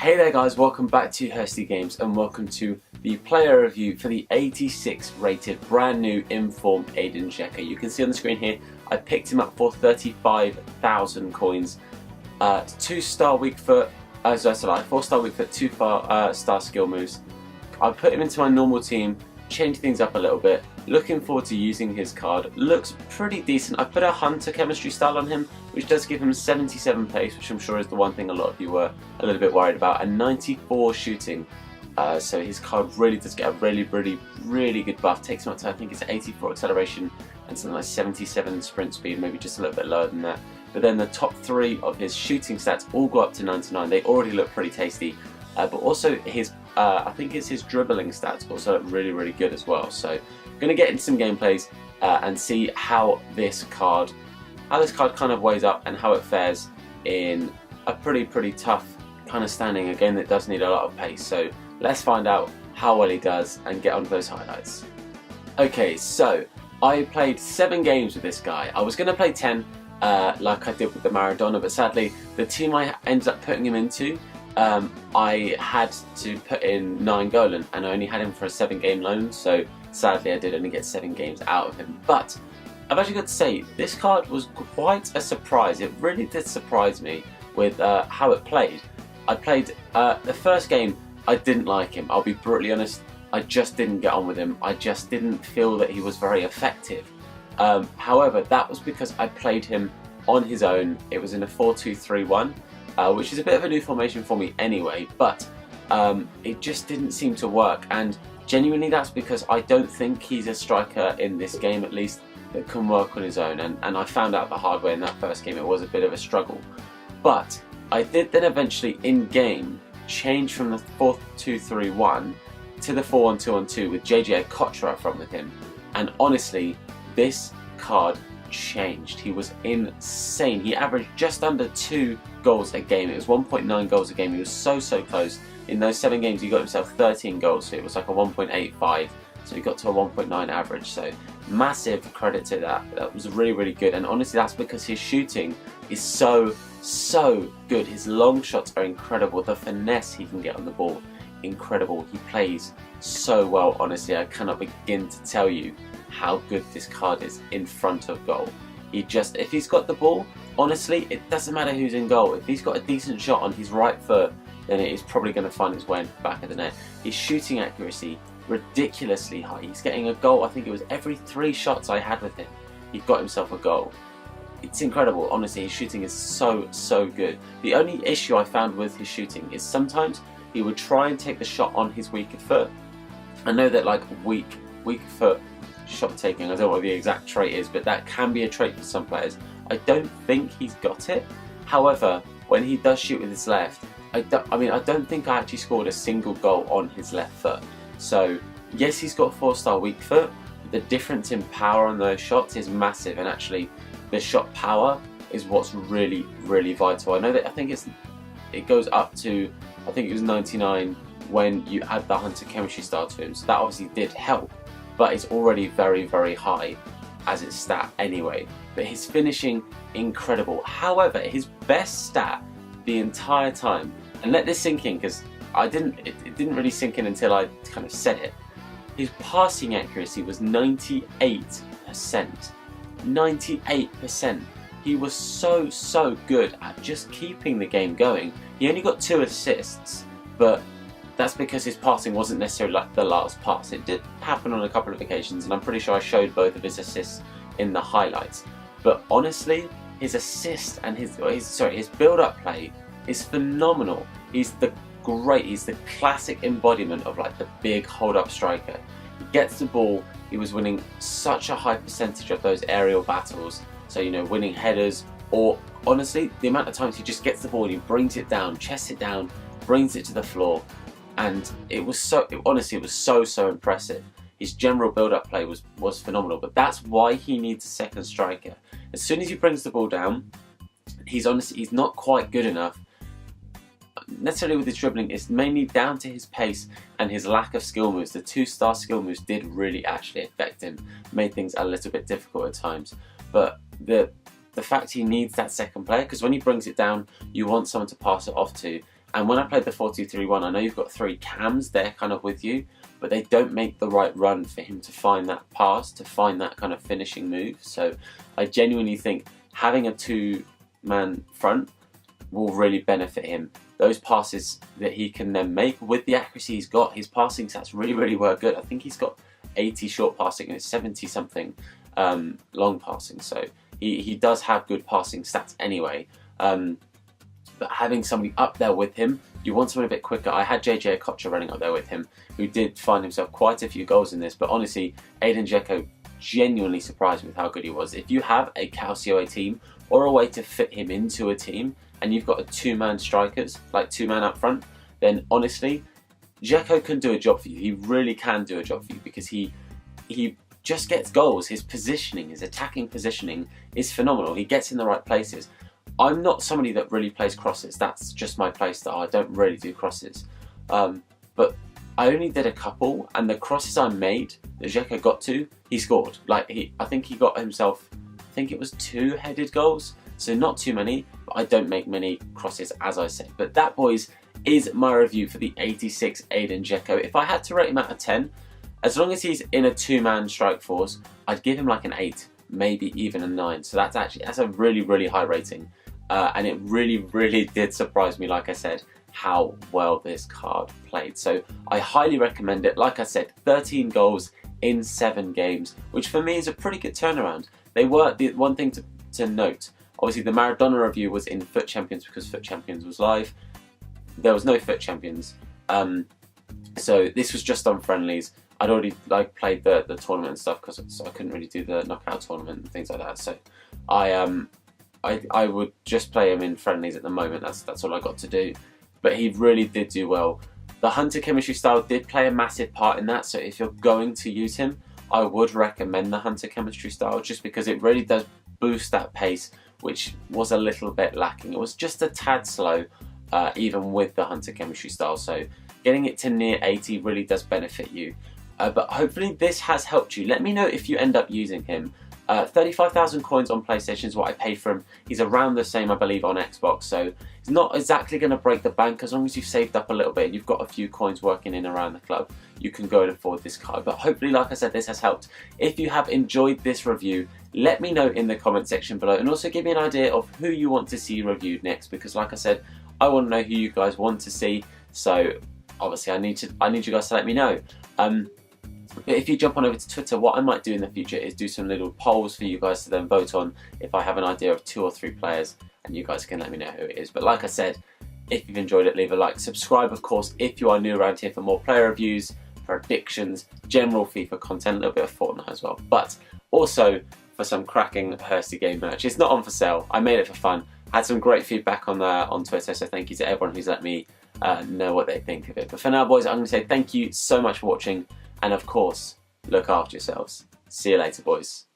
Hey there guys, welcome back to Hursty Games and welcome to the player review for the 86 rated brand new Inform Edin Dzeko. You can see on the screen here, I picked him up for 35,000 coins. 4-star weak foot, 2-star skill moves. I put him into my normal team, changed things up a little bit. Looking forward to using his card. Looks pretty decent. I put a hunter chemistry style on him, which does give him 77 pace, which I'm sure is the one thing a lot of you were a little bit worried about, and 94 shooting. So his card really does get a really good buff. Takes him up to, I think it's 84 acceleration and something like 77 sprint speed, maybe just a little bit lower than that. But then the top 3 of his shooting stats all go up to 99. They already look pretty tasty. But also his, I think it's his dribbling stats also look really good as well. So I'm going to get into some gameplays and see how this card kind of weighs up and how it fares in a pretty tough kind of standing, a game that does need a lot of pace. So let's find out how well he does and get on to those highlights. Okay, so I played 7 games with this guy. I was going to play 10 like I did with the Maradona, but sadly the team I ended up putting him into, I had to put in 9 golan and I only had him for a 7-game loan, so sadly I did only get 7 games out of him. But I've actually got to say, this card was quite a surprise. It really did surprise me with how it played. I played the first game, I didn't like him, I'll be brutally honest. I just didn't get on with him. I just didn't feel that he was very effective. However, that was because I played him on his own. It was in a 4-2-3-1, which is a bit of a new formation for me anyway, but it just didn't seem to work, and genuinely that's because I don't think he's a striker in this game, at least, that can work on his own, and I found out the hard way in that first game. It was a bit of a struggle, but I did then eventually in game change from the 4-2-3-1 to the 4-1-2-1-2 with JJ Kotra up front with him, and honestly this card changed. He was insane. He averaged just under 2 goals a game. It was 1.9 goals a game. He was so close. In those 7 games he got himself 13 goals, so it was like a 1.85, so he got to a 1.9 average, so massive credit to that. That was really good, and honestly that's because his shooting is so good. His long shots are incredible. The finesse he can get on the ball, incredible. He plays so well. Honestly, I cannot begin to tell you how good this card is in front of goal. If he's got the ball, honestly, it doesn't matter who's in goal. If he's got a decent shot on his right foot, then it is probably going to find its way into the back of the net. His shooting accuracy, ridiculously high. He's getting a goal, I think it was every 3 shots I had with him, he got himself a goal. It's incredible. Honestly, his shooting is so good. The only issue I found with his shooting is sometimes he would try and take the shot on his weaker foot. I know that like weak foot shot taking, I don't know what the exact trait is, but that can be a trait for some players. I don't think he's got it. However, when he does shoot with his left, I don't think I actually scored a single goal on his left foot. So yes, he's got 4-star weak foot, but the difference in power on those shots is massive, and actually the shot power is what's really vital. I know that it goes up to, I think it was 99 when you add the hunter chemistry style to him, so that obviously did help, but it's already very high as its stat anyway. But his finishing, incredible. However, his best stat the entire time, and let this sink in because it didn't really sink in until I kind of said it, his passing accuracy was 98%. 98%. He was so good at just keeping the game going. He only got 2 assists, but that's because his passing wasn't necessarily like the last pass. It did happen on a couple of occasions, and I'm pretty sure I showed both of his assists in the highlights. But honestly, his assist and his build-up play is phenomenal. He's the classic embodiment of like the big hold-up striker. He gets the ball. He was winning such a high percentage of those aerial battles. So, you know, winning headers, or honestly, the amount of times he just gets the ball and he brings it down, chests it down, brings it to the floor. And it was so impressive. His general build-up play was phenomenal, but that's why he needs a second striker. As soon as he brings the ball down, he's not quite good enough. Necessarily with his dribbling, it's mainly down to his pace and his lack of skill moves. The 2-star skill moves did really actually affect him, made things a little bit difficult at times. But the fact he needs that second player, because when he brings it down, you want someone to pass it off to, And when I played the 4-2-3-1, I know you've got 3 cams there kind of with you, but they don't make the right run for him to find that pass, to find that kind of finishing move. So I genuinely think having a 2-man front will really benefit him. Those passes that he can then make with the accuracy he's got, his passing stats really were good. I think he's got 80 short passing and 70 something long passing. So he does have good passing stats anyway. But having somebody up there with him, you want someone a bit quicker. I had JJ Okocha running up there with him, who did find himself quite a few goals in this. But honestly, Edin Dzeko genuinely surprised me with how good he was. If you have a Calcio team or a way to fit him into a team, and you've got a 2-man strikers, like 2-man up front, then honestly, Dzeko can do a job for you. He really can do a job for you because he just gets goals. His positioning, his attacking positioning is phenomenal. He gets in the right places. I'm not somebody that really plays crosses. That's just my play style. I don't really do crosses. But I only did a couple, and the crosses I made that Dzeko got to, he scored. Like I think he got himself, I think it was 2 headed goals. So not too many, but I don't make many crosses, as I said. But that, boys, is my review for the 86 Edin Dzeko. If I had to rate him out of 10, as long as he's in a 2-man strike force, I'd give him like an 8, maybe even a 9. So that's a really high rating. And it really did surprise me, like I said, how well this card played. So I highly recommend it. Like I said, 13 goals in 7 games, which for me is a pretty good turnaround. They were, the one thing to note, obviously the Maradona review was in Foot Champions because Foot Champions was live. There was no Foot Champions. So this was just on friendlies. I'd already played the tournament and stuff so I couldn't really do the knockout tournament and things like that. So I would just play him in friendlies at the moment. That's all I got to do. But he really did do well. The Hunter chemistry style did play a massive part in that. So if you're going to use him, I would recommend the Hunter chemistry style just because it really does boost that pace, which was a little bit lacking. It was just a tad slow, even with the Hunter chemistry style. So getting it to near 80 really does benefit you. But hopefully this has helped you. Let me know if you end up using him. 35,000 coins on PlayStation is what I paid for him. He's around the same, I believe, on Xbox. So he's not exactly going to break the bank. As long as you've saved up a little bit and you've got a few coins working in around the club, you can go and afford this card. But hopefully, like I said, this has helped. If you have enjoyed this review, let me know in the comment section below, and also give me an idea of who you want to see reviewed next, because like I said, I want to know who you guys want to see. So obviously I need you guys to let me know. But if you jump on over to Twitter, what I might do in the future is do some little polls for you guys to then vote on if I have an idea of 2 or 3 players, and you guys can let me know who it is. But like I said, if you've enjoyed it, leave a like. Subscribe, of course, if you are new around here, for more player reviews, predictions, general FIFA content, a little bit of Fortnite as well. But also for some cracking Hursty game merch. It's not on for sale. I made it for fun. I had some great feedback on Twitter, so thank you to everyone who's let me know what they think of it. But for now, boys, I'm going to say thank you so much for watching. And of course, look after yourselves. See you later, boys.